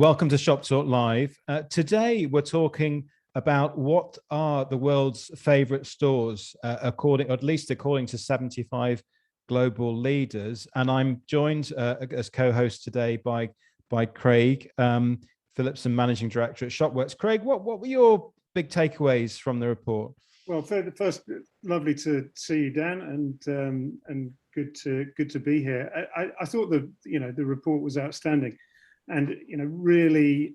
welcome to Shop Talk Live. Today, we're talking about what are the world's favorite stores, at least according to 75 global leaders. And I'm joined as co-host today by Craig Phillipson, Managing Director at Shopworks. Craig, what were your big takeaways from the report? Well, first, lovely to see you, Dan, and good to be here. I thought the report was outstanding, and really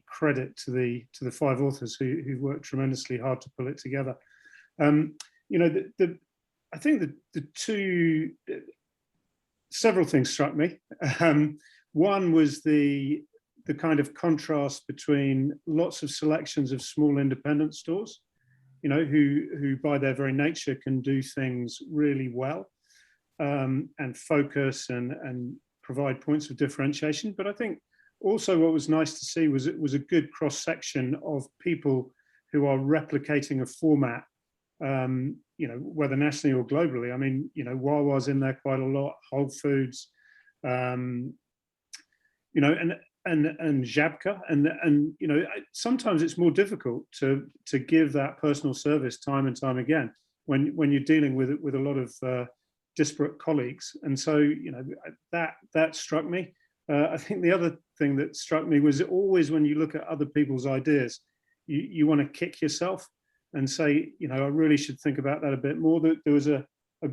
credit to the five authors who worked tremendously hard to pull it together. I think several things struck me. One was the kind of contrast between lots of selections of small independent stores, who by their very nature can do things really well, and focus and provide points of differentiation. But I think also what was nice to see was it was a good cross section of people who are replicating a format, whether nationally or globally. I mean, Wawa's in there quite a lot, Whole Foods, and Żabka, and sometimes it's more difficult to give that personal service time and time again when you're dealing with a lot of disparate colleagues. And so that struck me. I think the other thing that struck me was always when you look at other people's ideas, you want to kick yourself and say, I really should think about that a bit more. There was a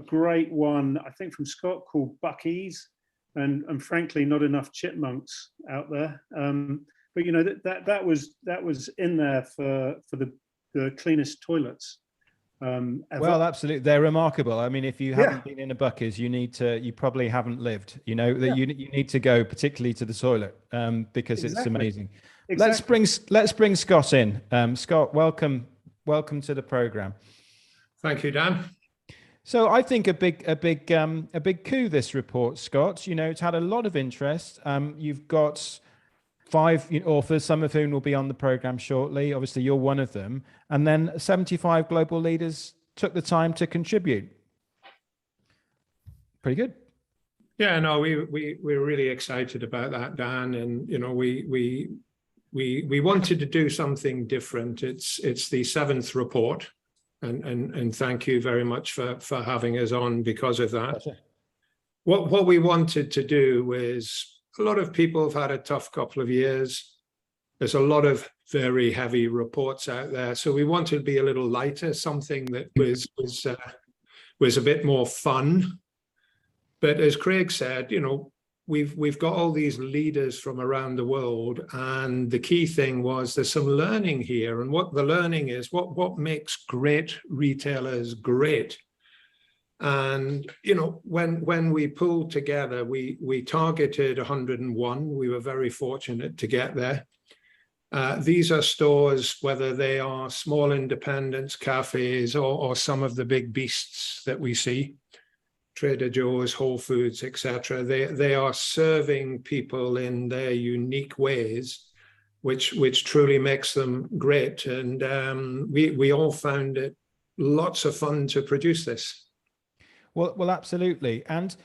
great one, I think, from Scott called Bucky's. And frankly, not enough chipmunks out there. But that was in there for the cleanest toilets ever. Well, absolutely, they're remarkable. I mean, if you haven't been in a Bucky's, you probably haven't lived. You need to go, particularly to the toilet, because it's amazing. Exactly. Let's bring Scott in. Scott, welcome to the program. Thank you, Dan. So I think a big coup, this report, Scott. It's had a lot of interest. You've got 5 authors, some of whom will be on the program shortly. Obviously, you're one of them. And then 75 global leaders took the time to contribute. Pretty good. Yeah, no, we're really excited about that, Dan. And we wanted to do something different. It's the 7th report. And thank you very much for having us on because of that. Pleasure. What we wanted to do is, a lot of people have had a tough couple of years. There's a lot of very heavy reports out there. So we wanted to be a little lighter, something that was a bit more fun. But as Craig said, we've got all these leaders from around the world, and the key thing was there's some learning here. And what the learning is, what makes great retailers great. And when we pulled together, we targeted 101. We were very fortunate to get there. These are stores, whether they are small independents, cafes, or some of the big beasts that we see. Trader Joe's, Whole Foods, etc. They are serving people in their unique ways, which truly makes them great. And we all found it lots of fun to produce this. Well, absolutely. And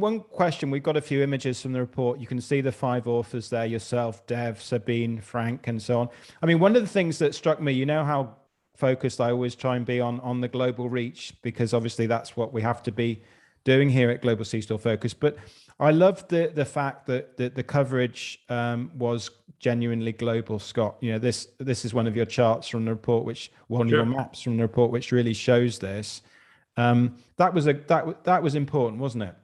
one question, we've got a few images from the report. You can see the 5 authors there, yourself, Dev, Sabine, Frank, and so on. One of the things that struck me, how focused I always try and be on the global reach, because obviously that's what we have to be doing here at Global C-Store Focus. But I love the fact that the coverage was genuinely global, Scott. This is one of your charts from the report, your maps from the report, which really shows this. That was important, wasn't it?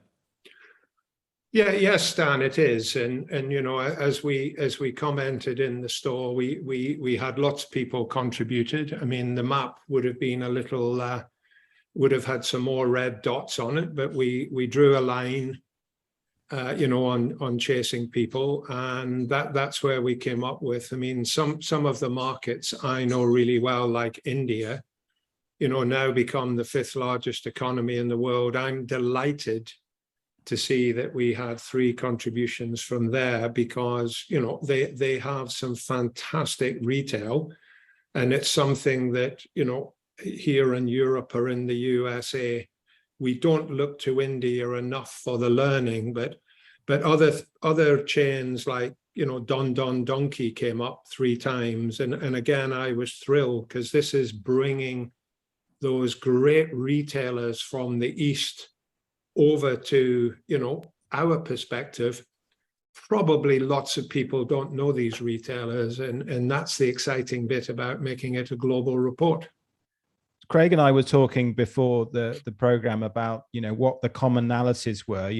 Yeah, yes, Stan, it is. And as we commented in the store, we had lots of people contributed. I mean, the map would have been a little would have had some more red dots on it, but we drew a line on chasing people, and that's where we came up with. I mean, some of the markets I know really well, like India, now become the 5th largest economy in the world. I'm delighted to see that we had 3 contributions from there, because they have some fantastic retail, and it's something that here in Europe or in the USA, we don't look to India enough for the learning, but other chains like Don Don Donkey came up 3 times. And again, I was thrilled because this is bringing those great retailers from the East over to, our perspective. Probably lots of people don't know these retailers, and that's the exciting bit about making it a global report. Craig and I were talking before the program about, what the commonalities were,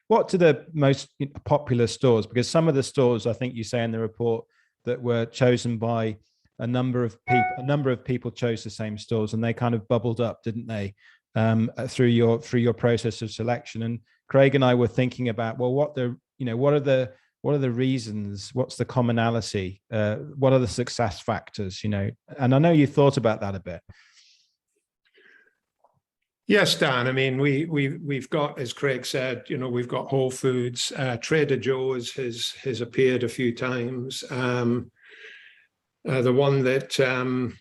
what to the most popular stores, because some of the stores, I think you say in the report, that were chosen by a number of people chose the same stores, and they kind of bubbled up, didn't they, through your process of selection. And Craig and I were thinking about, well, what are the reasons? What's the commonality? What are the success factors? And I know you thought about that a bit. Yes, Dan. I mean, we've got, as Craig said, we've got Whole Foods. Trader Joe's has appeared a few times. The one that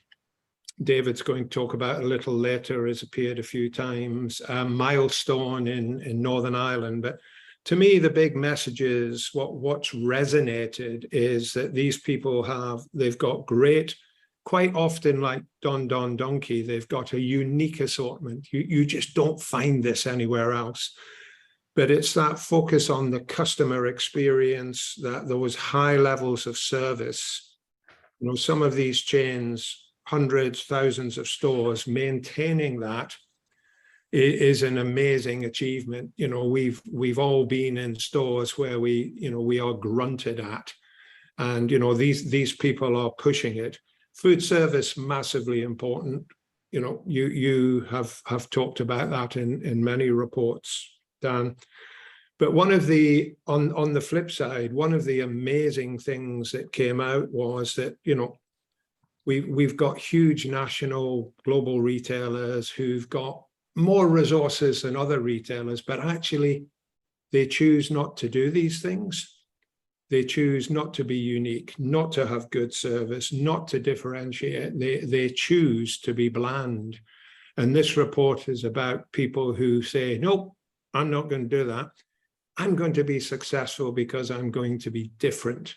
David's going to talk about a little later has appeared a few times. Milestone in Northern Ireland. But to me, the big message is what's resonated is that these people they've got great, quite often like Don Don Donkey, they've got a unique assortment. You just don't find this anywhere else. But it's that focus on the customer experience, that those high levels of service. Some of these chains, hundreds, thousands of stores, maintaining that is an amazing achievement. We've all been in stores where we are grunted at, and these people are pushing it. Food service, massively important. You have talked about that in many reports, Dan. But on the flip side, one of the amazing things that came out was that we've got huge national global retailers who've got more resources than other retailers, but actually they choose not to do these things. They choose not to be unique, not to have good service, not to differentiate. They choose to be bland. And this report is about people who say, nope, I'm not going to do that. I'm going to be successful because I'm going to be different.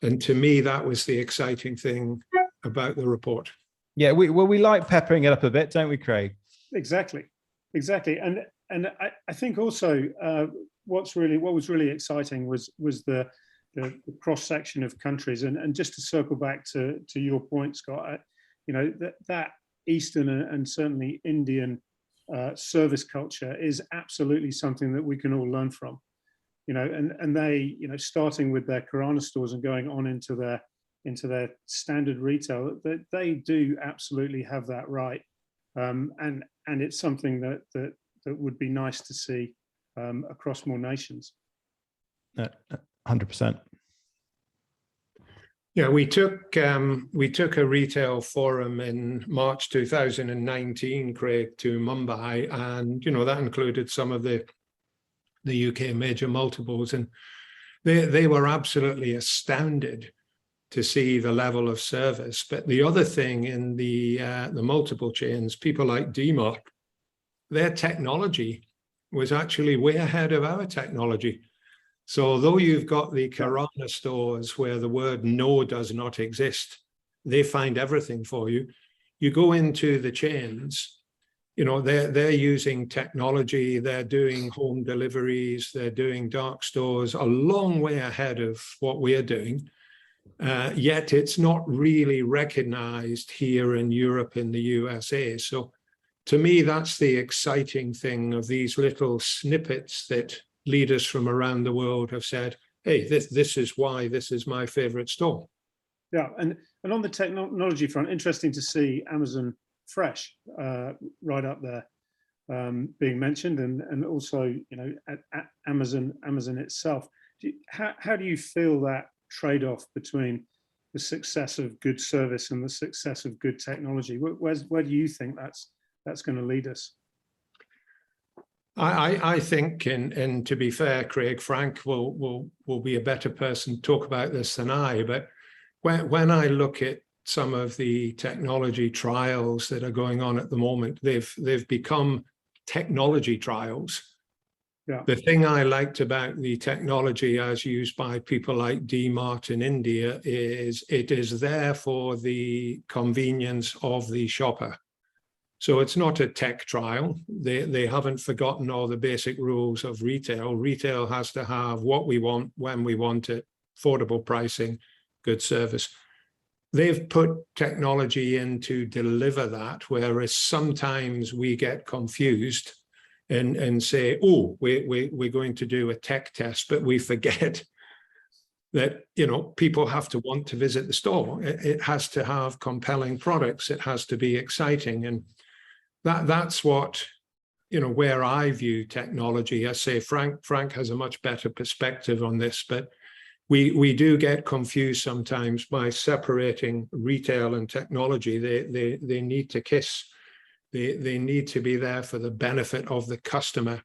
And to me, that was the exciting thing about the report. Yeah, we like peppering it up a bit, don't we, Craig? Exactly. And I think also what was really exciting was the cross section of countries. And just to circle back to your point, Scott, that Eastern and certainly Indian service culture is absolutely something that we can all learn from. And they, starting with their Kirana stores and going on into their standard retail, that they do absolutely have that right. And it's something that would be nice to see across more nations. 100%. Yeah, we took a retail forum in March 2019, Craig, to Mumbai, and that included some of the UK major multiples, and they were absolutely astounded to see the level of service. But the other thing in the multiple chains, people like DMart, their technology was actually way ahead of our technology. So although you've got the Kirana stores where the word no does not exist, they find everything for you. You go into the chains, they're using technology, they're doing home deliveries, they're doing dark stores, a long way ahead of what we're doing. Yet it's not really recognized here in Europe, in the USA. So to me, that's the exciting thing of these little snippets that leaders from around the world have said, hey, this is why this is my favorite store. Yeah, and on the technology front, interesting to see Amazon Fresh right up there being mentioned, and also at Amazon itself. How do you feel that trade-off between the success of good service and the success of good technology? Where do you think that's going to lead us? I think, and to be fair, Craig, Frank will be a better person to talk about this than I, but when I look at some of the technology trials that are going on at the moment, they've become technology trials. Yeah. The thing I liked about the technology as used by people like DMart in India is it is there for the convenience of the shopper. So it's not a tech trial. They haven't forgotten all the basic rules of retail. Retail has to have what we want, when we want it, affordable pricing, good service. They've put technology in to deliver that, whereas sometimes we get confused and say, oh, we're going to do a tech test, but we forget that, you know, people have to want to visit the store. It has to have compelling products. It has to be exciting. And that's what, you know, where I view technology. I say Frank has a much better perspective on this, but we do get confused sometimes by separating retail and technology. They need to kiss. They need to be there for the benefit of the customer.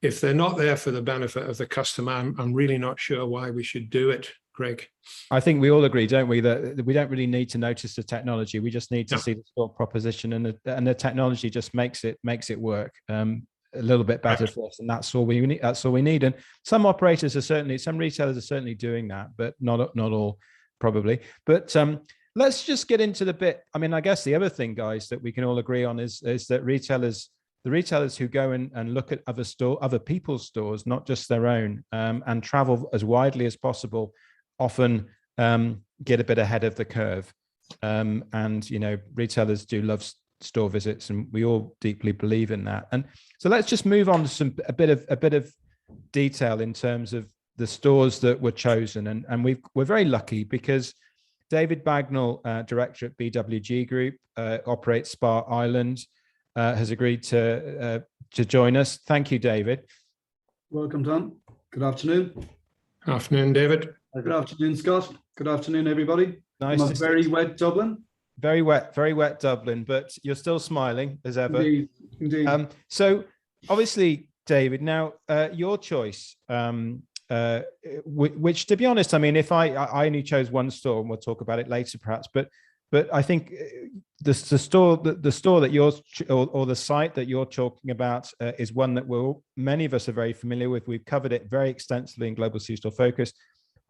If they're not there for the benefit of the customer, I'm really not sure why we should do it, Greg. I think we all agree, don't we, that we don't really need to notice the technology. We just need to see the store proposition, and the technology just makes it work a little bit better for us, and that's all we need. That's all we need. And some operators are certainly, some retailers are certainly doing that, but not all, probably. But let's just get into the bit. I mean, I guess the other thing, guys, that we can all agree on is that the retailers who go and look at other people's stores, not just their own, and travel as widely as possible, often get a bit ahead of the curve. And, you know, retailers do love store visits, and we all deeply believe in that. And so let's just move on to a bit of detail in terms of the stores that were chosen. And we're very lucky because David Bagnall, director at BWG Group, operates Spa Island, has agreed to join us. Thank you, David. Welcome, Tom. Good afternoon. Afternoon, David. Good afternoon, Scott. Good afternoon, everybody. Nice. From a very wet Dublin. Very wet Dublin, but you're still smiling as ever. Indeed. So obviously, David, now your choice, which, to be honest, I mean, if I only chose one store, and we'll talk about it later, perhaps, but I think the store that you're, or the site that you're talking about, is one that many of us are very familiar with. We've covered it very extensively in Global C-Store Focus.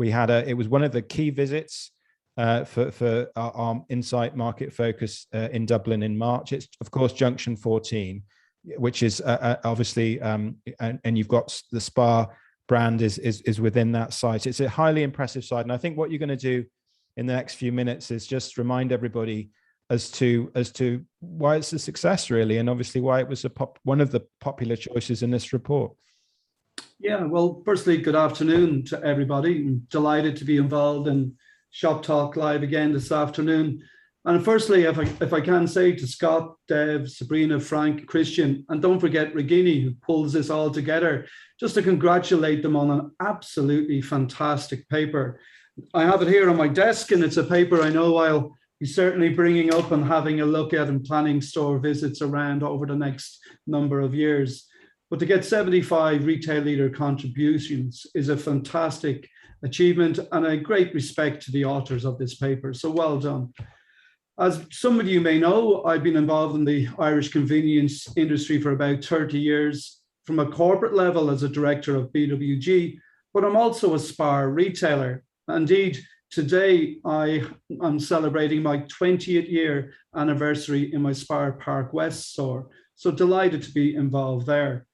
It was one of the key visits for our Insight Market Focus in Dublin in March. It's, of course, Junction 14, which is obviously, and you've got the Spa brand is within that site. It's a highly impressive site. And I think what you're going to do in the next few minutes is just remind everybody as to why it's a success, really, and obviously why it was one of the popular choices in this report. Yeah, well, firstly, good afternoon to everybody. I'm delighted to be involved in Shop Talk Live again this afternoon. And firstly, if I can say to Scott, Dev, Sabrina, Frank, Christian, and don't forget Regini, who pulls this all together, just to congratulate them on an absolutely fantastic paper. I have it here on my desk, and it's a paper I know I'll be certainly bringing up and having a look at and planning store visits around over the next number of years. But to get 75 retail leader contributions is a fantastic achievement, and a great respect to the authors of this paper. So well done. As some of you may know, I've been involved in the Irish convenience industry for about 30 years, from a corporate level as a director of BWG, but I'm also a Spa retailer. Indeed, today I am celebrating my 20th year anniversary in my Spa Park West store. So delighted to be involved there.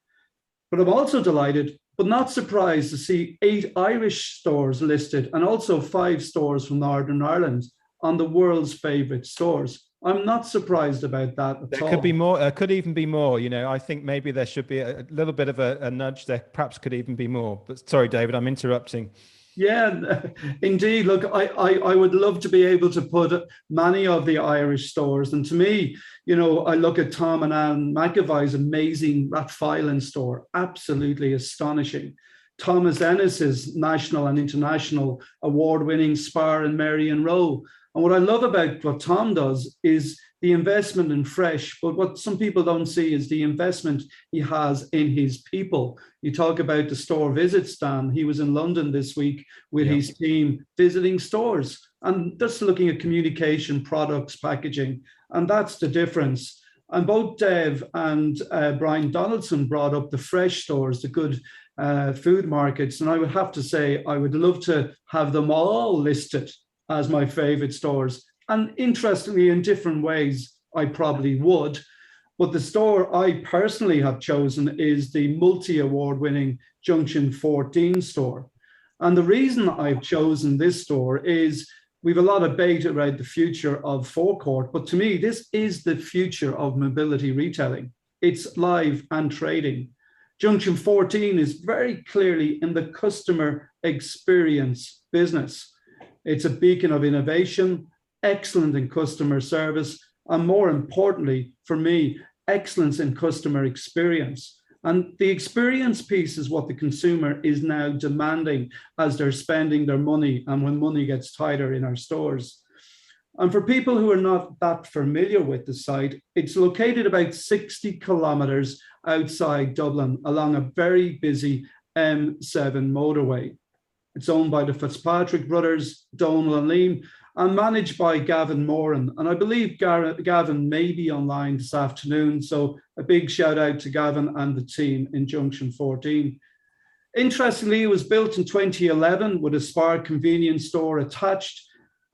But I'm also delighted, but not surprised, to see 8 Irish stores listed, and also 5 stores from Northern Ireland on the world's favorite stores. I'm not surprised about that at all. There could be more, could even be more. You know, I think maybe there should be a little bit of a nudge there. Perhaps could even be more. But sorry, David, I'm interrupting. Yeah, indeed. Look, I would love to be able to put many of the Irish stores. And to me, you know, I look at Tom and Anne McAvoy's amazing Rathfilen store, absolutely astonishing. Thomas Ennis's national and international award-winning Spa in Marion Row. And what I love about what Tom does is the investment in fresh, but what some people don't see is the investment he has in his people. You talk about the store visit stand. He was in London this week with his team visiting stores and just looking at communication, products, packaging, and that's the difference. And both Dev and Brian Donaldson brought up the fresh stores, the good food markets. And I would have to say, I would love to have them all listed as my favorite stores. And interestingly, in different ways, I probably would. But the store I personally have chosen is the multi-award winning Junction 14 store. And the reason I've chosen this store is we've a lot of debate around the future of forecourt, but to me, this is the future of mobility retailing. It's live and trading. Junction 14 is very clearly in the customer experience business. It's a beacon of innovation, excellent in customer service, and more importantly, for me, excellence in customer experience. And the experience piece is what the consumer is now demanding as they're spending their money and when money gets tighter in our stores. And for people who are not that familiar with the site, it's located about 60 kilometers outside Dublin along a very busy M7 motorway. It's owned by the Fitzpatrick brothers, Donal and Liam, and managed by Gavin Moran. And I believe Gavin may be online this afternoon. So a big shout out to Gavin and the team in Junction 14. Interestingly, it was built in 2011 with a Spar convenience store attached.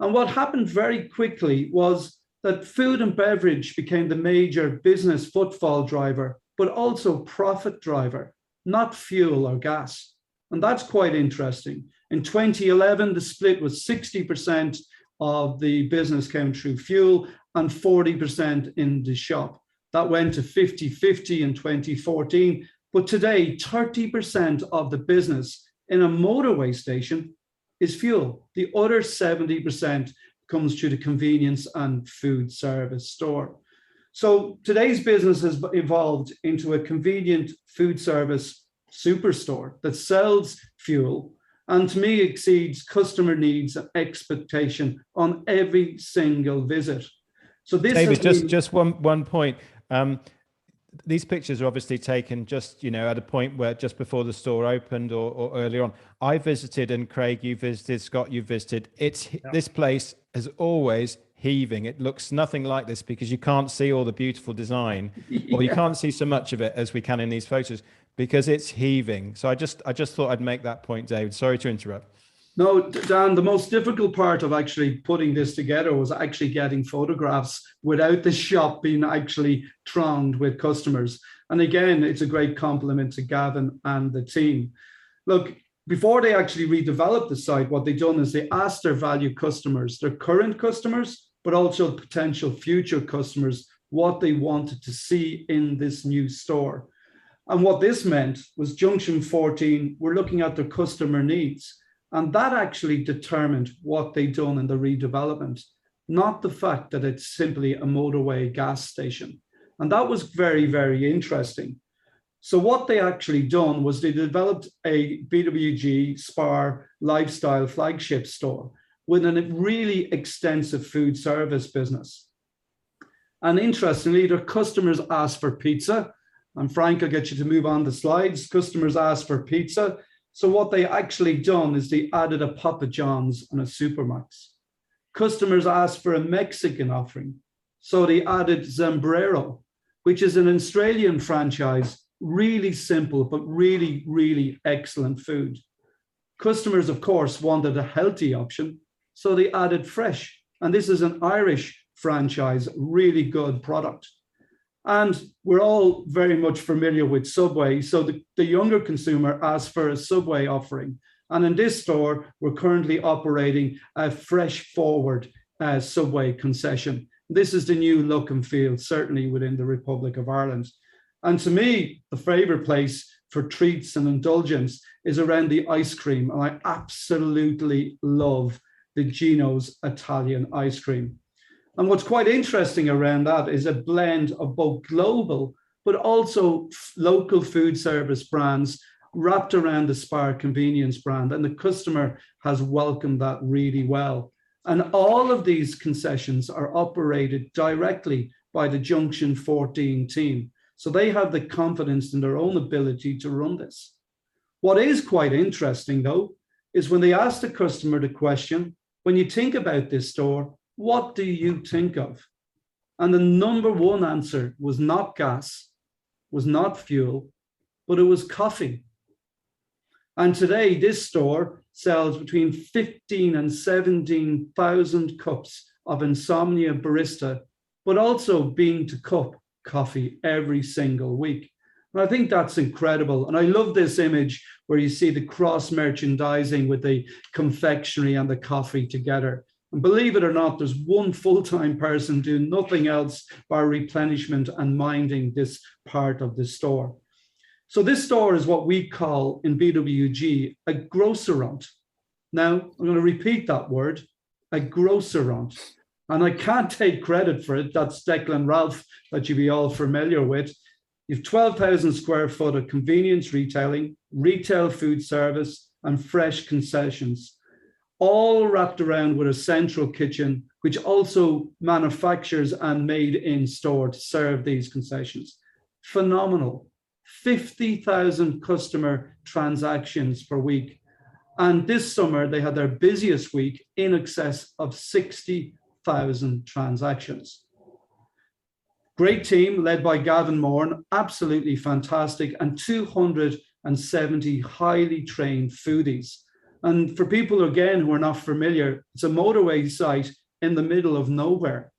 And what happened very quickly was that food and beverage became the major business footfall driver, but also profit driver, not fuel or gas. And that's quite interesting. In 2011, the split was 60% of the business came through fuel and 40% in the shop. That went to 50-50 in 2014. But today, 30% of the business in a motorway station is fuel. The other 70% comes through the convenience and food service store. So today's business has evolved into a convenient food service superstore that sells fuel and to me exceeds customer needs and expectation on every single visit. So this David, just one point. These pictures are obviously taken just, at a point where just before the store opened or earlier on. I visited, and Craig, you visited, Scott, you visited. This place is always heaving. It looks nothing like this because you can't see all the beautiful design, or you can't see so much of it as we can in these photos because it's heaving. So I just thought I'd make that point, David. Sorry to interrupt. No, Dan, the most difficult part of actually putting this together was actually getting photographs without the shop being actually thronged with customers. And again, it's a great compliment to Gavin and the team. Look, before they actually redeveloped the site, what they've done is they asked their value customers, their current customers, but also potential future customers, what they wanted to see in this new store. And what this meant was Junction 14, we're looking at their customer needs. And that actually determined what they'd done in the redevelopment, not the fact that it's simply a motorway gas station. And that was very, very interesting. So what they actually done was they developed a BWG Spar lifestyle flagship store with a really extensive food service business. And interestingly, their customers asked for pizza. And Frank, I'll get you to move on the slides. Customers asked for pizza. So what they actually done is they added a Papa John's and a Supermax. Customers asked for a Mexican offering. So they added Zambrero, which is an Australian franchise, really simple, but really, really excellent food. Customers, of course, wanted a healthy option. So they added Fresh. And this is an Irish franchise, really good product. And we're all very much familiar with Subway. So the younger consumer asked for a Subway offering. And in this store, we're currently operating a Fresh Forward Subway concession. This is the new look and feel, certainly within the Republic of Ireland. And to me, the favorite place for treats and indulgence is around the ice cream. And I absolutely love the Gino's Italian ice cream. And what's quite interesting around that is a blend of both global, but also local food service brands wrapped around the Spar convenience brand. And the customer has welcomed that really well. And all of these concessions are operated directly by the Junction 14 team. So they have the confidence in their own ability to run this. What is quite interesting, though, is when they ask the customer the question, when you think about this store, what do you think of? And the number one answer was not gas, was not fuel, but it was coffee. And today, this store sells between 15 and 17,000 cups of Insomnia Barista, but also bean to cup coffee every single week. And I think that's incredible. And I love this image where you see the cross merchandising with the confectionery and the coffee together. And believe it or not, there's one full-time person doing nothing else but replenishment and minding this part of the store. So this store is what we call in BWG a grocerant. Now, I'm going to repeat that word, a grocerant. And I can't take credit for it. That's Declan Ralph that you'll be all familiar with. You've 12,000 square foot of convenience retailing, retail food service, and fresh concessions, all wrapped around with a central kitchen, which also manufactures and made in store to serve these concessions. Phenomenal. 50,000 customer transactions per week. And this summer, they had their busiest week in excess of 60,000 transactions. Great team led by Gavin Moran, absolutely fantastic, and 270 highly trained foodies. And for people, again, who are not familiar, it's a motorway site in the middle of nowhere.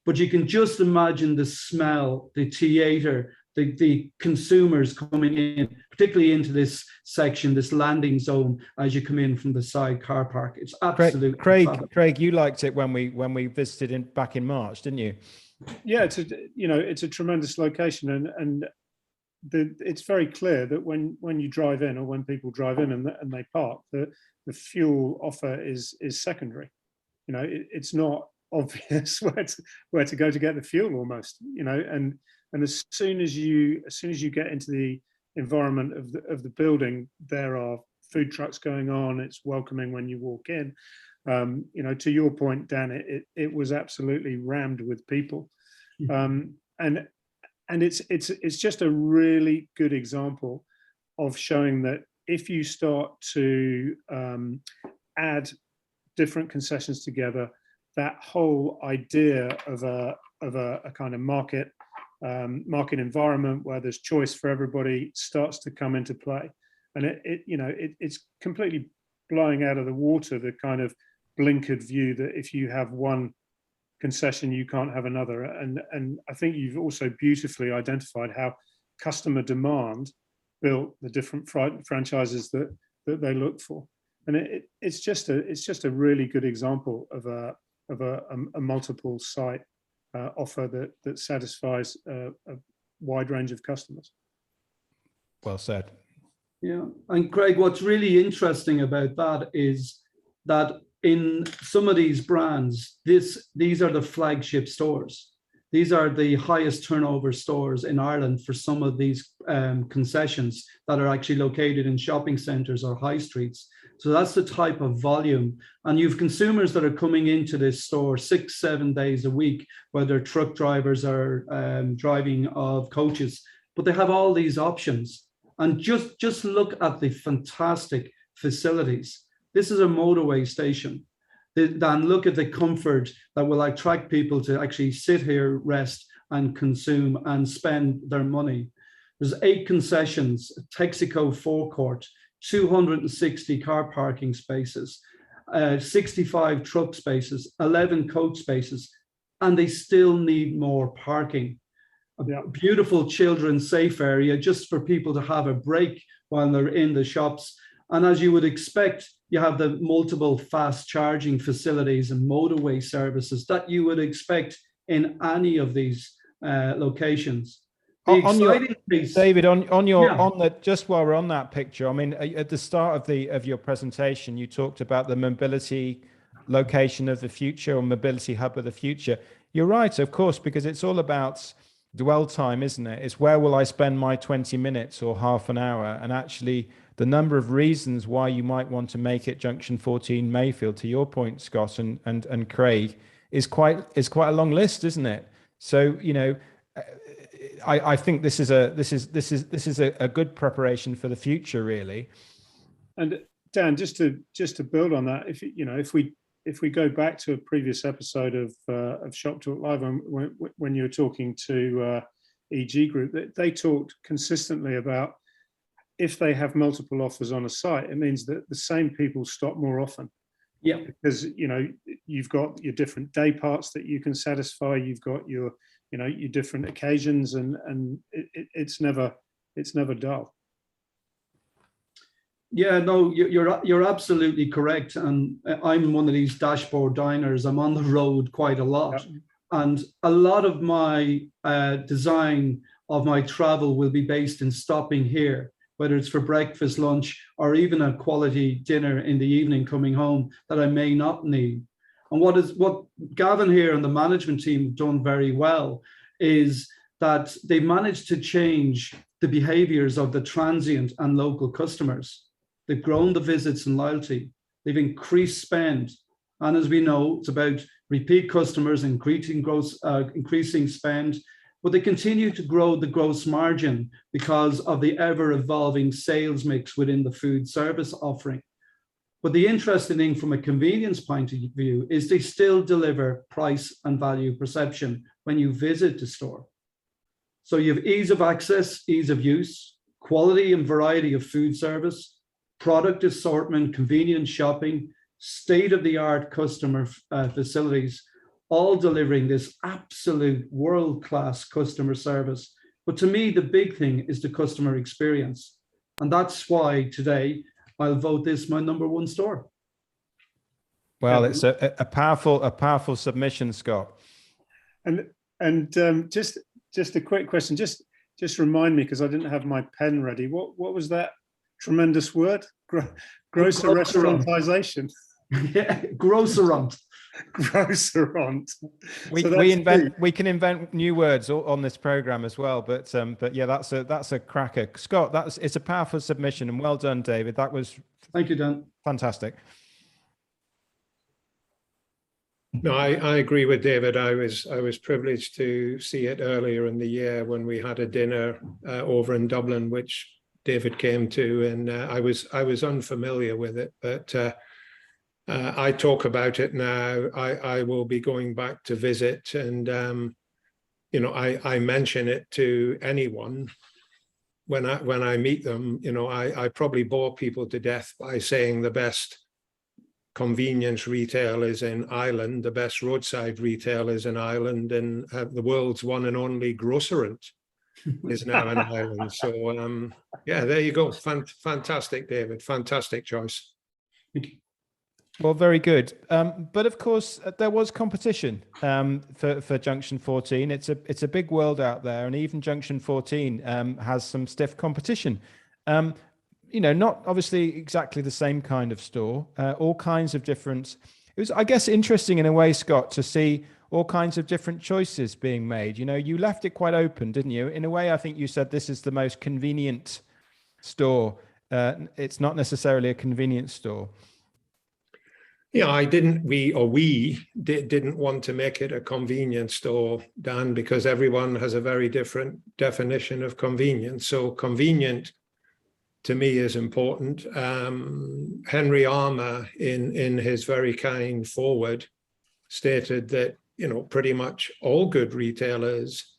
But you can just imagine the smell, the theater, the consumers coming in, particularly into this section, this landing zone, as you come in from the side car park. It's absolutely Craig, you liked it when we visited back in March, didn't you? Yeah, it's a tremendous location, and it's very clear that when you drive in, or when people drive in and they park, the fuel offer is secondary. It's not obvious where to go to get the fuel almost. And as soon as you get into the environment of the building, there are food trucks going on. It's welcoming when you walk in. To your point, Dan, it was absolutely rammed with people, and it's just a really good example of showing that if you start to add different concessions together, that whole idea of a kind of market environment where there's choice for everybody starts to come into play. And it's completely blowing out of the water the kind of blinkered view that if you have one concession, you can't have another. And I think you've also beautifully identified how customer demand built the different franchises that they look for. And it's just a really good example of a multiple site offer that satisfies a wide range of customers. Well said. Yeah, and Craig, what's really interesting about that is that in some of these brands, these are the flagship stores. These are the highest turnover stores in Ireland for some of these concessions that are actually located in shopping centres or high streets. So that's the type of volume. And you've consumers that are coming into this store 6-7 days a week, whether truck drivers or driving of coaches, but they have all these options. And just look at the fantastic facilities. This is a motorway station. Then look at the comfort that will attract people to actually sit here, rest and consume and spend their money. There's 8 concessions, Texaco forecourt, 260 car parking spaces, 65 truck spaces, 11 coach spaces, and they still need more parking. A beautiful children's safe area just for people to have a break while they're in the shops. And as you would expect, you have the multiple fast charging facilities and motorway services that you would expect in any of these locations. David, just while we're on that picture, I mean, at the start of your presentation, you talked about the mobility location of the future, or mobility hub of the future. You're right, of course, because it's all about dwell time, isn't it? It's where will I spend my 20 minutes or half an hour? And actually, the number of reasons why you might want to make it Junction 14 Mayfield, to your point, Scott and Craig, is quite a long list, isn't it? So, I think this is a good preparation for the future, really. And Dan, just to build on that, if if we go back to a previous episode of Shop Talk Live, when you were talking to EG Group, they talked consistently about if they have multiple offers on a site, it means that the same people stop more often. Yeah. Because, you know, you've got your different day parts that you can satisfy, you've got your, you know, your different occasions, and it's never dull. Yeah, no, you're absolutely correct. And I'm one of these dashboard diners. I'm on the road quite a lot. Yep. And a lot of my design of my travel will be based in stopping here, whether it's for breakfast, lunch, or even a quality dinner in the evening coming home that I may not need. And what Gavin here and the management team have done very well is that they've managed to change the behaviors of the transient and local customers. They've grown the visits and loyalty. They've increased spend. And as we know, it's about repeat customers, increasing spend, but they continue to grow the gross margin because of the ever-evolving sales mix within the food service offering. But the interesting thing from a convenience point of view is they still deliver price and value perception when you visit the store. So you have ease of access, ease of use, quality and variety of food service, product assortment, convenient shopping, state-of-the-art customer facilities, all delivering this absolute world-class customer service. But to me, the big thing is the customer experience. And that's why today I'll vote this my #1 store. Well, it's a powerful submission, Scott. And just a quick question, just remind me, because I didn't have my pen ready. What was that tremendous word? Grosser restaurantization. Yeah, grosserant. Grosserant. We can invent new words on this program as well. But yeah, that's a cracker, Scott. It's a powerful submission, and well done, David. That was Thank you, Dan. Fantastic. No, I agree with David. I was privileged to see it earlier in the year when we had a dinner over in Dublin, which David came to, and I was unfamiliar with it, but I talk about it now. I will be going back to visit, and you know, I mention it to anyone when I meet them. You know, I probably bore people to death by saying the best convenience retail is in Ireland, the best roadside retail is in Ireland, and the world's one and only grocerant is now in Ireland. So yeah, there you go. Fantastic, David. Fantastic choice. Well, very good. But of course, there was competition for Junction 14. It's a big world out there, and even Junction 14 has some stiff competition. You know, not obviously exactly the same kind of store, all kinds of different. It was, I guess, interesting in a way, Scott, to see all kinds of different choices being made. You know, you left it quite open, didn't you? In a way, I think you said this is the most convenient store. It's not necessarily a convenience store. Yeah, we didn't want to make it a convenience store, Dan, because everyone has a very different definition of convenience. So convenient to me is important. Henry Armour, in his very kind foreword, stated that, you know, pretty much all good retailers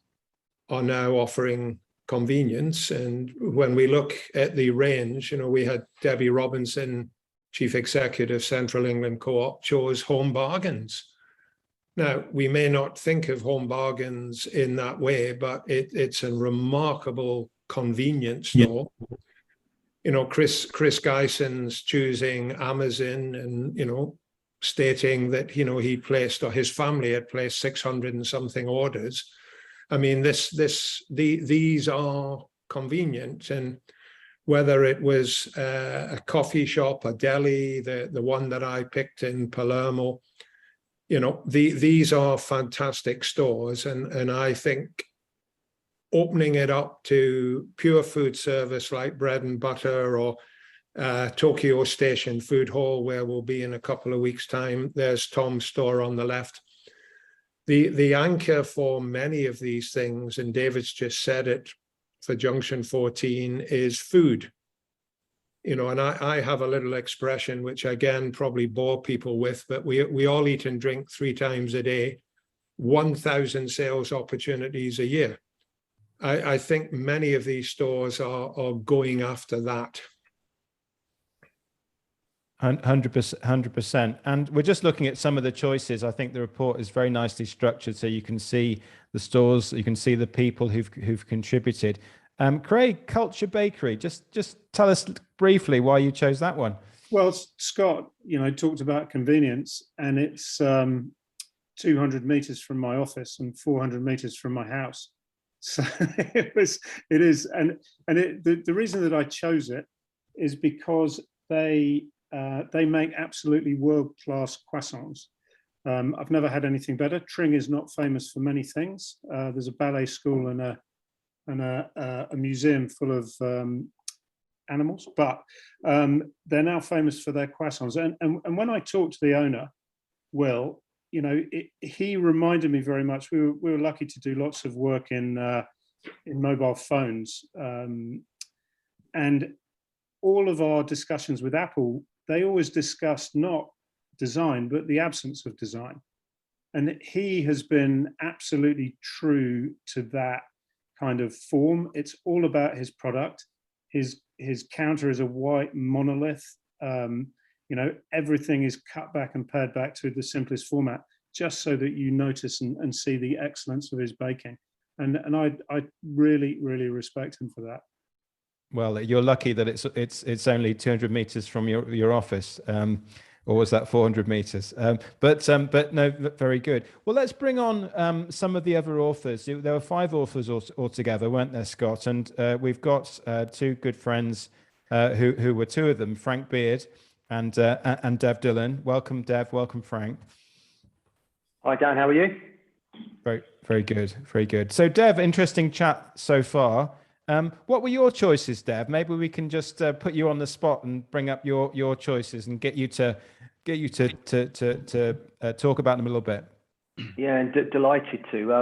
are now offering convenience. And when we look at the range, you know, we had Debbie Robinson, Chief Executive, Central England Co-op, chose Home Bargains. Now, we may not think of Home Bargains in that way, but it's a remarkable convenience store. Yeah. You know, Chris Geison's choosing Amazon, and, you know, stating that, you know, he placed, or his family had placed 600 and something orders. I mean, these are convenient. And whether it was a coffee shop, a deli, the one that I picked in Palermo, you know, these are fantastic stores. And I think opening it up to pure food service like bread and butter, or Tokyo Station Food Hall, where we'll be in a couple of weeks' time. There's Tom's store on the left. The anchor for many of these things, and David's just said it, for Junction 14 is food. You know, and I have a little expression, which again, probably bore people with, but we all eat and drink 3 times a day, 1,000 sales opportunities a year. I think many of these stores are going after that. 100%. And we're just looking at some of the choices. I think the report is very nicely structured, so you can see the stores, you can see the people who've contributed. Craig, Culture Bakery, just tell us briefly why you chose that one. Well, Scott, you know, talked about convenience, and it's 200 meters from my office and 400 meters from my house. So it is, and the reason that I chose it is because they make absolutely world-class croissants. I've never had anything better. Tring is not famous for many things. There's a ballet school and a museum full of animals, but they're now famous for their croissants. And when I talked to the owner, Will, you know, he reminded me very much. We were lucky to do lots of work in mobile phones, and all of our discussions with Apple, they always discussed not design, but the absence of design. And he has been absolutely true to that kind of form. It's all about his product. His counter is a white monolith. You know, everything is cut back and pared back to the simplest format, just so that you notice and see the excellence of his baking. And I really, really respect him for that. Well, you're lucky that it's only 200 meters from your office, or was that 400 meters? But no, very good. Well, let's bring on some of the other authors. There were 5 authors altogether, weren't there, Scott? And we've got 2 good friends who were 2 of them, Frank Beard and Dev Dillon. Welcome, Dev. Welcome, Frank. Hi, Dan. How are you? Very, very good. Very good. So, Dev, interesting chat so far. What were your choices, Dev? Maybe we can just put you on the spot and bring up your choices and get you to talk about them a little bit. Yeah, and delighted to.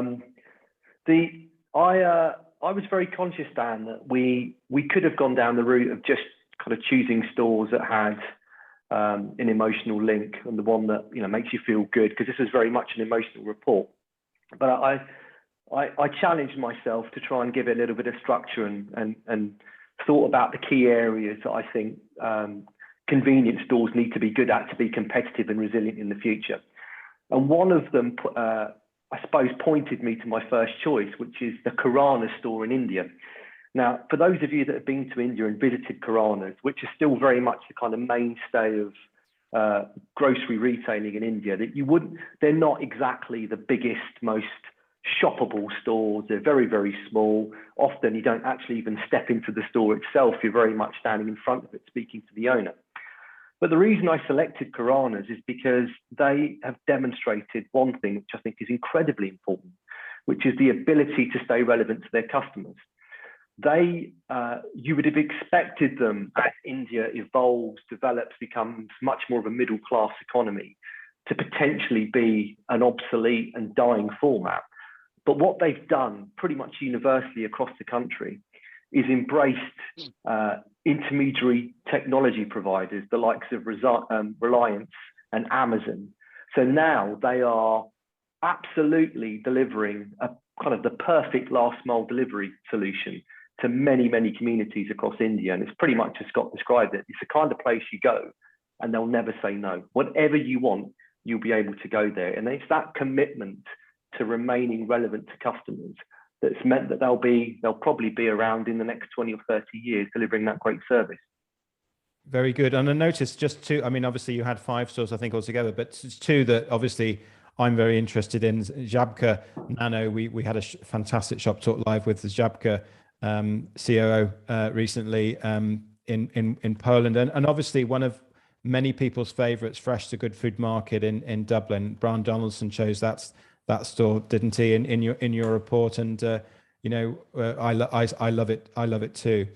I was very conscious, Dan, that we could have gone down the route of just kind of choosing stores that had an emotional link and the one that, you know, makes you feel good, because this is very much an emotional report. But I challenged myself to try and give it a little bit of structure and thought about the key areas that I think convenience stores need to be good at to be competitive and resilient in the future. And one of them, I suppose, pointed me to my first choice, which is the Kirana store in India. Now, for those of you that have been to India and visited Kiranas, which is still very much the kind of mainstay of grocery retailing in India, they're not exactly the biggest, most shoppable stores. They're very, very small. Often you don't actually even step into the store itself. You're very much standing in front of it, speaking to the owner. But the reason I selected Kiranas is because they have demonstrated one thing, which I think is incredibly important, which is the ability to stay relevant to their customers. You would have expected them, as India evolves, develops, becomes much more of a middle-class economy, to potentially be an obsolete and dying format. But what they've done pretty much universally across the country is embraced intermediary technology providers, the likes of Reliance and Amazon. So now they are absolutely delivering a kind of the perfect last mile delivery solution to many, many communities across India. And it's pretty much as Scott described it. It's the kind of place you go and they'll never say no. Whatever you want, you'll be able to go there. And it's that commitment to remaining relevant to customers that's meant that they'll probably be around in the next 20 or 30 years delivering that great service. Very good. And I noticed just 2, I mean, obviously you had 5 stores, I think, altogether, but it's 2 that obviously I'm very interested in. Żabka Nano, we had a fantastic shop talk live with the Żabka COO recently in Poland. And obviously one of many people's favorites, Fresh to Good Food Market in Dublin. Brian Donaldson chose that store, didn't he, in your report? And you know, I love it. I love it too.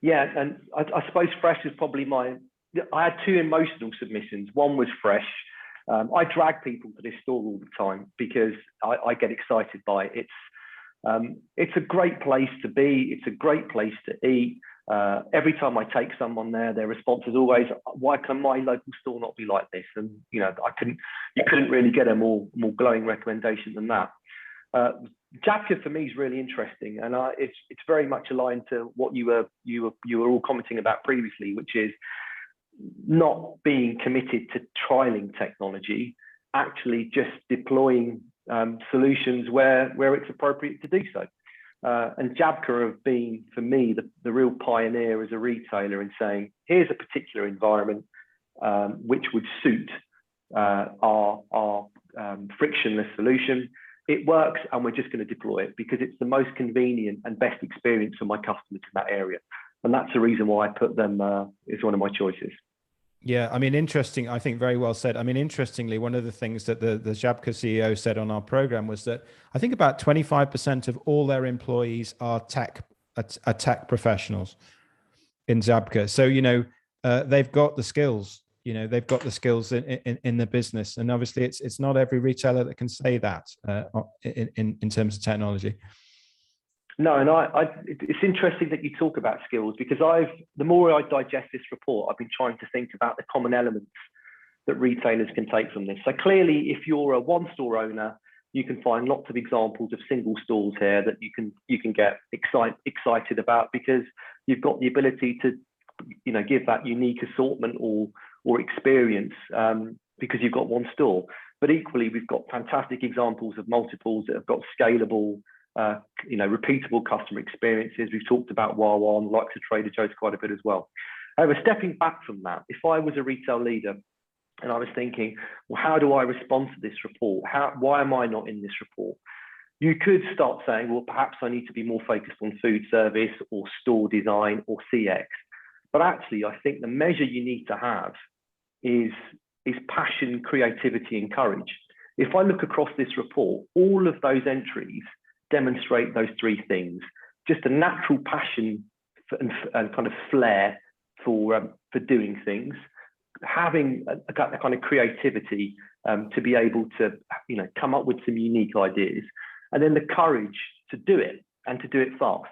Yeah, and I suppose Fresh is probably I had 2 emotional submissions. One was Fresh. I drag people to this store all the time because I get excited by it. It's a great place to be. It's a great place to eat. Every time I take someone there, their response is always, "Why can my local store not be like this?" And you couldn't really get a more glowing recommendation than that. Jabka for me is really interesting, and it's very much aligned to what you were all commenting about previously, which is not being committed to trialing technology, actually just deploying solutions where it's appropriate to do so. And Jabka have been, for me, the real pioneer as a retailer in saying, here's a particular environment which would suit our frictionless solution. It works, and we're just going to deploy it because it's the most convenient and best experience for my customers in that area. And that's the reason why I put them as one of my choices. Yeah, I mean, interesting. I think very well said. I mean, interestingly, one of the things that the Jabka CEO said on our program was that I think about 25% of all their employees are tech professionals in Jabka. So, they've got the skills. They've got the skills in the business, and obviously, it's not every retailer that can say that in terms of technology. No, and it's interesting that you talk about skills, because the more I digest this report, I've been trying to think about the common elements that retailers can take from this. So clearly, if you're a one-store owner, you can find lots of examples of single stores here that you can get excited about, because you've got the ability to give that unique assortment or experience because you've got one store. But equally, we've got fantastic examples of multiples that have got scalable, repeatable customer experiences. We've talked about Wawa and likes of Trader Joe's quite a bit as well. However, stepping back from that, if I was a retail leader and I was thinking, well, how do I respond to this report? Why am I not in this report? You could start saying, well, perhaps I need to be more focused on food service or store design or CX. But actually, I think the measure you need to have is passion, creativity, and courage. If I look across this report, all of those entries demonstrate those three things: just a natural passion and kind of flair for doing things, having a kind of creativity to be able to come up with some unique ideas, and then the courage to do it and to do it fast.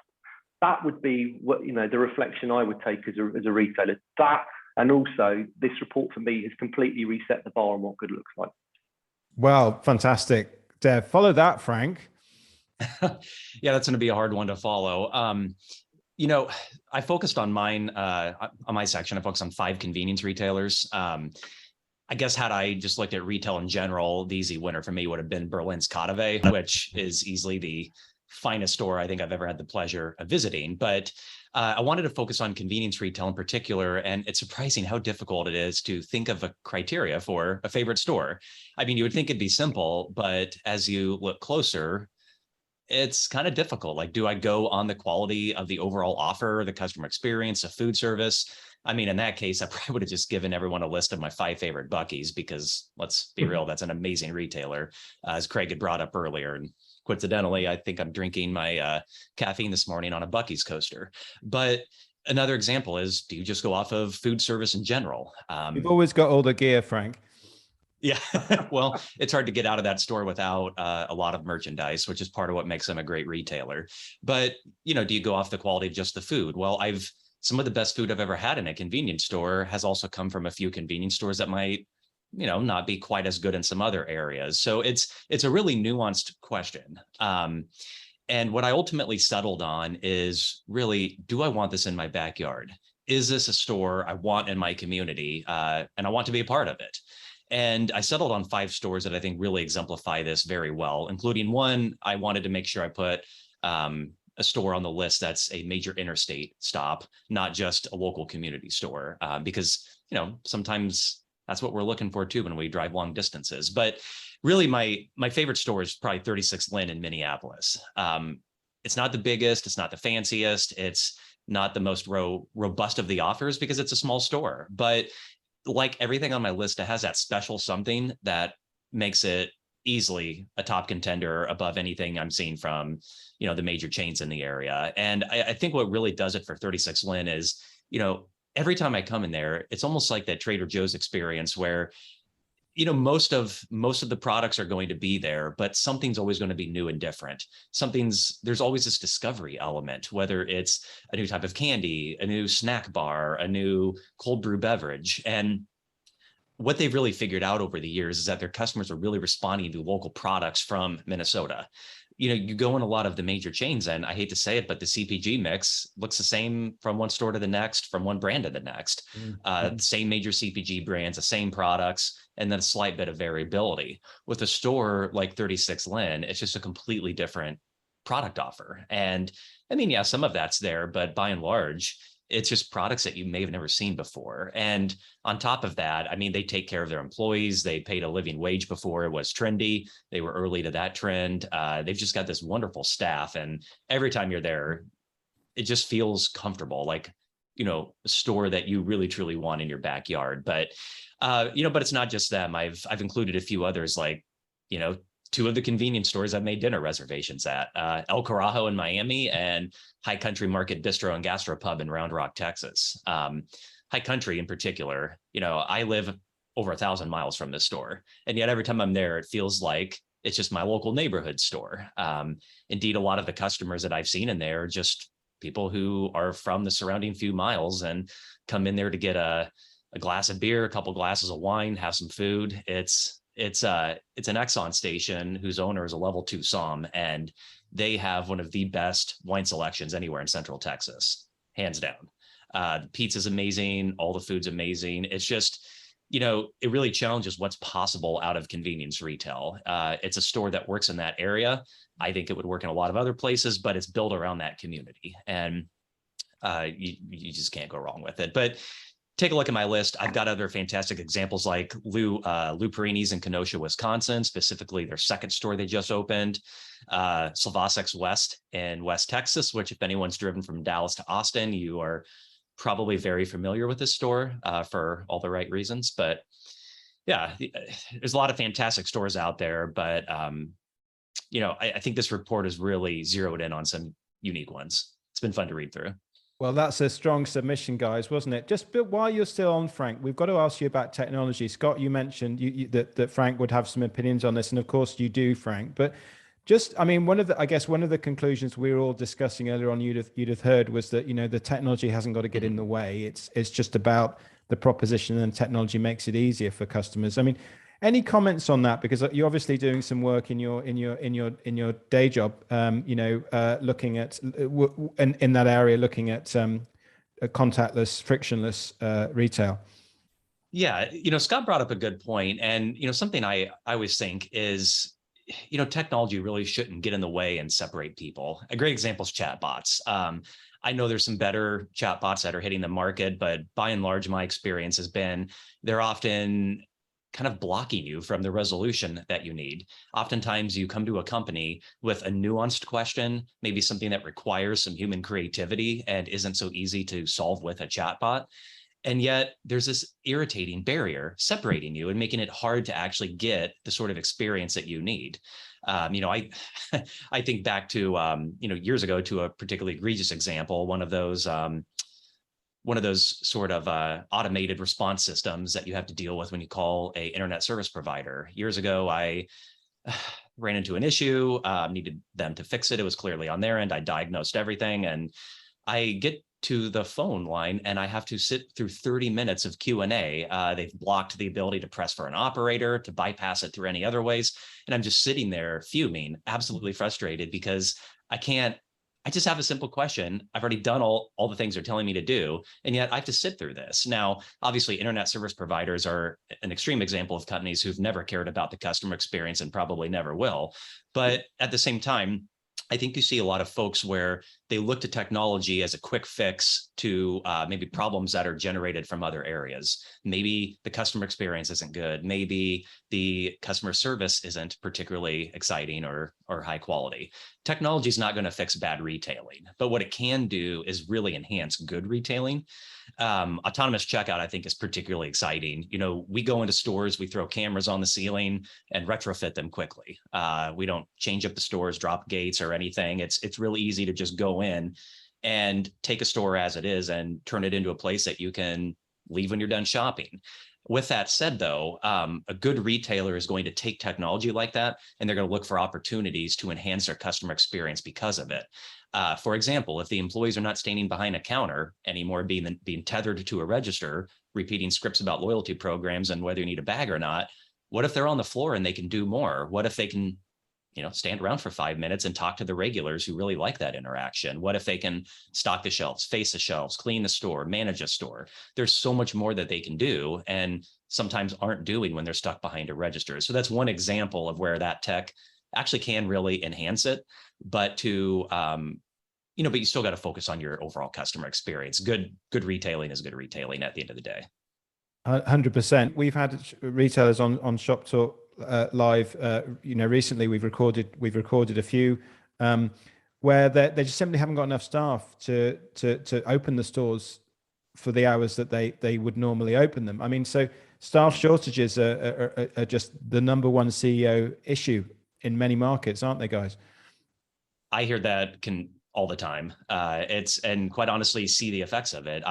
That would be what the reflection I would take as a retailer. That, and also this report for me has completely reset the bar on what good looks like. Well, fantastic, Dev. Follow that, Frank. Yeah, that's going to be a hard one to follow. I focused on mine, on my section, I focused on 5 convenience retailers. I guess had I just looked at retail in general, the easy winner for me would have been Berlin's Kotave, which is easily the finest store I think I've ever had the pleasure of visiting. But I wanted to focus on convenience retail in particular, and it's surprising how difficult it is to think of a criteria for a favorite store. I mean, you would think it'd be simple, but as you look closer, it's kind of difficult. Like, do I go on the quality of the overall offer, the customer experience, the food service? I mean, in that case, I probably would have just given everyone a list of my 5 favorite Buc-ee's, because let's be real, that's an amazing retailer, as Craig had brought up earlier. And coincidentally, I think I'm drinking my caffeine this morning on a Buc-ee's coaster. But another example is, do you just go off of food service in general? You've always got all the gear, Frank. Yeah, well, it's hard to get out of that store without a lot of merchandise, which is part of what makes them a great retailer. But, do you go off the quality of just the food? Well, some of the best food I've ever had in a convenience store has also come from a few convenience stores that might, not be quite as good in some other areas. So it's a really nuanced question. And what I ultimately settled on is really, do I want this in my backyard? Is this a store I want in my community? And I want to be a part of it. And I settled on 5 stores that I think really exemplify this very well, including one I wanted to make sure I put a store on the list that's a major interstate stop, not just a local community store, because, sometimes that's what we're looking for too when we drive long distances. But really, my favorite store is probably 36 Lynn in Minneapolis. It's not the biggest, it's not the fanciest, it's not the most robust of the offers because it's a small store, but like everything on my list, it has that special something that makes it easily a top contender above anything I'm seeing from, the major chains in the area. And I think what really does it for 36 Lynn is, every time I come in there, it's almost like that Trader Joe's experience where, most of the products are going to be there, but something's always going to be new and different. There's always this discovery element, whether it's a new type of candy, a new snack bar, a new cold brew beverage. And what they've really figured out over the years is that their customers are really responding to local products from Minnesota. You go in a lot of the major chains, and I hate to say it, but the CPG mix looks the same from one store to the next, from one brand to the next. Same major CPG brands, the same products, and then a slight bit of variability. With a store like 36 Lynn, it's just a completely different product offer. And I mean, yeah, some of that's there, but by and large, it's just products that you may have never seen before. And on top of that, I mean, they take care of their employees. They paid a living wage before it was trendy. They were early to that trend. They've just got this wonderful staff. And every time you're there, it just feels comfortable, like, a store that you really, truly want in your backyard. But, but it's not just them. I've included a few others, like, two of the convenience stores I've made dinner reservations at, El Carajo in Miami and High Country Market Bistro and Gastropub in Round Rock, Texas. High Country in particular, I live over 1,000 miles from this store. And yet every time I'm there, it feels like it's just my local neighborhood store. Indeed, a lot of the customers that I've seen in there are just people who are from the surrounding few miles and come in there to get a glass of beer, a couple glasses of wine, have some food. It's an Exxon station whose owner is a level 2 SOM, and they have one of the best wine selections anywhere in Central Texas, hands down. The pizza's amazing. All the food's amazing. It's just, it really challenges what's possible out of convenience retail. It's a store that works in that area. I think it would work in a lot of other places, but it's built around that community. And you just can't go wrong with it. But take a look at my list. I've got other fantastic examples like Lou Perini's in Kenosha, Wisconsin, specifically their second store they just opened. Sylvasek's West in West Texas, which if anyone's driven from Dallas to Austin, you are probably very familiar with this store for all the right reasons. But yeah, there's a lot of fantastic stores out there. But, I think this report has really zeroed in on some unique ones. It's been fun to read through. Well, that's a strong submission, guys, wasn't it? Just while you're still on, Frank, we've got to ask you about technology. Scott, you mentioned that Frank would have some opinions on this, and of course you do, Frank. But just, I mean, one of the conclusions we were all discussing earlier on, you'd have heard, was that the technology hasn't got to get in the way. It's just about the proposition, and technology makes it easier for customers. I mean, any comments on that? Because you're obviously doing some work in your day job, looking at in that area, looking at contactless, frictionless retail. Yeah, Scott brought up a good point, and something I always think is, technology really shouldn't get in the way and separate people. A great example is chatbots. I know there's some better chatbots that are hitting the market, but by and large, my experience has been they're often kind of blocking you from the resolution that you need. Oftentimes you come to a company with a nuanced question, maybe something that requires some human creativity and isn't so easy to solve with a chatbot. And yet there's this irritating barrier separating you and making it hard to actually get the sort of experience that you need. I think back to, years ago to a particularly egregious example, one of those sort of automated response systems that you have to deal with when you call a internet service provider. Years ago, I ran into an issue, needed them to fix it. It was clearly on their end. I diagnosed everything, and I get to the phone line and I have to sit through 30 minutes of Q&A. They've blocked the ability to press for an operator, to bypass it through any other ways. And I'm just sitting there fuming, absolutely frustrated, because I just have a simple question. I've already done all the things they're telling me to do, and yet I have to sit through this. Now, obviously, internet service providers are an extreme example of companies who've never cared about the customer experience and probably never will. But at the same time, I think you see a lot of folks where they look to technology as a quick fix to maybe problems that are generated from other areas. Maybe the customer experience isn't good. Maybe the customer service isn't particularly exciting or high quality. Technology is not going to fix bad retailing, but what it can do is really enhance good retailing. Autonomous checkout, I think, is particularly exciting. We go into stores, we throw cameras on the ceiling and retrofit them quickly. We don't change up the stores, drop gates or anything. It's really easy to just go in and take a store as it is and turn it into a place that you can leave when you're done shopping. With that said, though, a good retailer is going to take technology like that, and they're going to look for opportunities to enhance their customer experience because of it. For example, if the employees are not standing behind a counter anymore, being tethered to a register, repeating scripts about loyalty programs and whether you need a bag or not, what if they're on the floor and they can do more? What if they can, stand around for 5 minutes and talk to the regulars who really like that interaction? What if they can stock the shelves, face the shelves, clean the store, manage a store? There's so much more that they can do and sometimes aren't doing when they're stuck behind a register. So that's one example of where that tech actually can really enhance it, but but you still got to focus on your overall customer experience. Good retailing is good retailing at the end of the day. 100%. We've had retailers on Shop Talk live. Recently we've recorded a few where they just simply haven't got enough staff to open the stores for the hours that they would normally open them. I mean, so staff shortages are just the number one CEO issue in many markets, aren't they, guys? I hear that all the time. And quite honestly, see the effects of it.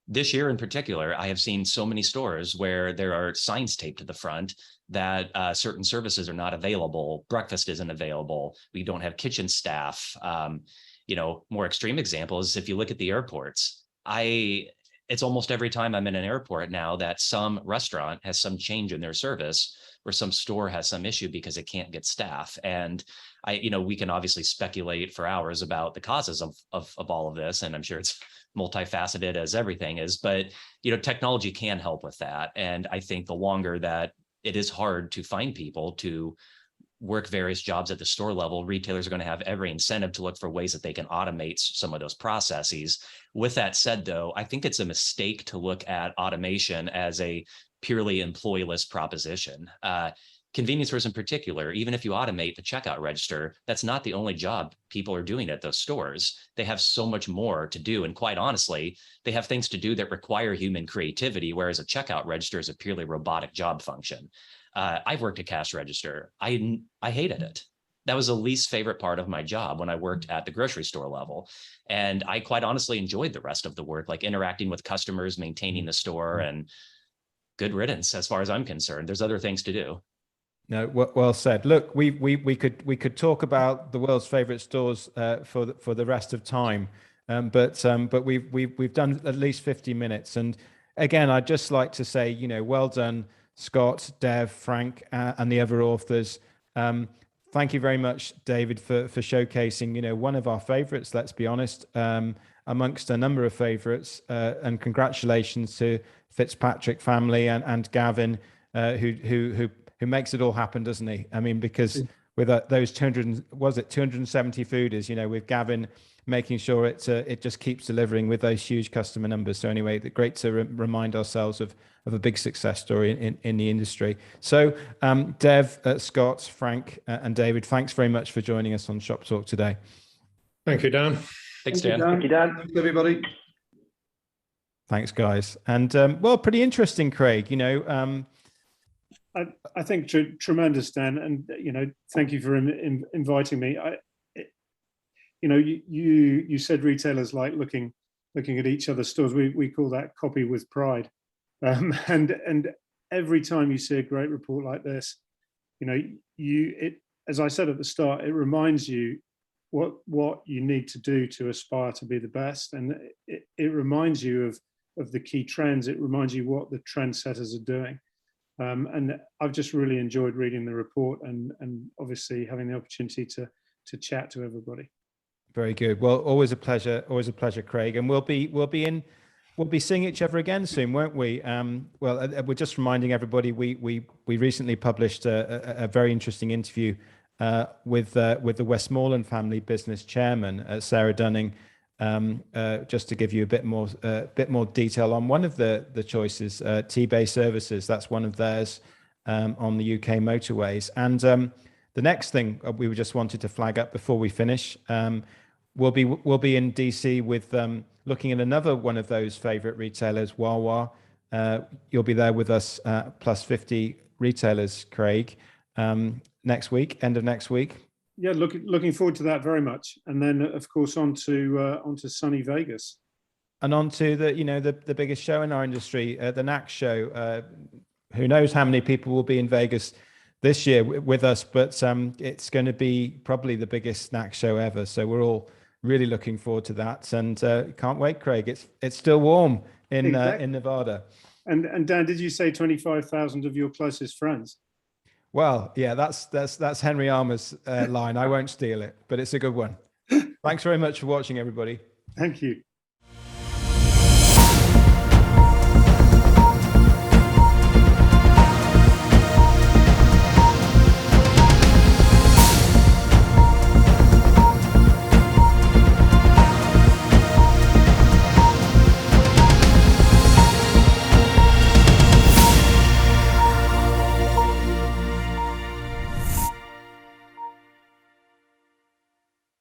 This year in particular, I have seen so many stores where there are signs taped to the front that certain services are not available. Breakfast isn't available. We don't have kitchen staff. More extreme examples, if you look at the airports, it's almost every time I'm in an airport now that some restaurant has some change in their service or some store has some issue because it can't get staff. And we can obviously speculate for hours about the causes of all of this. And I'm sure it's multifaceted as everything is, but technology can help with that. And I think the longer that it is hard to find people to work various jobs at the store level, retailers are going to have every incentive to look for ways that they can automate some of those processes. With that said, though, I think it's a mistake to look at automation as a purely employee-less proposition. Convenience stores in particular, even if you automate the checkout register, that's not the only job people are doing at those stores. They have so much more to do. And quite honestly, they have things to do that require human creativity, whereas a checkout register is a purely robotic job function. I've worked a cash register. I hated it. That was the least favorite part of my job when I worked at the grocery store level. And I quite honestly enjoyed the rest of the work, like interacting with customers, maintaining the store, and good riddance as far as I'm concerned. There's other things to do. No, well said. Look, we could talk about the world's favorite stores for the rest of time, but we've done at least 50 minutes. And again, I'd just like to say, well done, Scott, Dev, Frank, and the other authors. Thank you very much, David, for showcasing, one of our favorites. Let's be honest, amongst a number of favorites. And congratulations to Fitzpatrick family and Gavin, who makes it all happen, doesn't he? I mean, because with those 270 foodies, with Gavin making sure it just keeps delivering with those huge customer numbers. So anyway, great to remind ourselves of a big success story in the industry. So Dev, Scott, Frank, and David, thanks very much for joining us on Shop Talk today. Thank you, Dan. Thanks, Dan. Thank you, Dan. Thanks, everybody. Thanks, guys. And pretty interesting, Craig. I think tremendous, Dan, and thank you for inviting me. You said retailers like looking at each other's stores. We call that copy with pride, and every time you see a great report like this, as I said at the start, it reminds you what you need to do to aspire to be the best, and it reminds you of the key trends. It reminds you what the trendsetters are doing. And I've just really enjoyed reading the report and obviously having the opportunity to chat to everybody. Very good. Well, always a pleasure, Craig. And we'll be seeing each other again soon, won't we? We're just reminding everybody we recently published a very interesting interview with the Westmoreland family business chairman, Sarah Dunning. Just to give you a bit more detail on one of the choices, T-Bay Services. That's one of theirs on the UK motorways. And the next thing we just wanted to flag up before we finish, we'll be in DC with looking at another one of those favorite retailers, Wawa. You'll be there with us, plus 50 retailers, Craig, next week, end of next week. Yeah, looking forward to that very much. And then, of course, on to sunny Vegas. and on to the biggest show in our industry, the NAC show. Who knows how many people will be in Vegas this year with us, but it's going to be probably the biggest NAC show ever. So we're all really looking forward to that, and can't wait, Craig. It's still warm in Nevada. And Dan, did you say 25,000 of your closest friends? Well, yeah, that's Henry Armour's line. I won't steal it, but it's a good one. Thanks very much for watching, everybody. Thank you.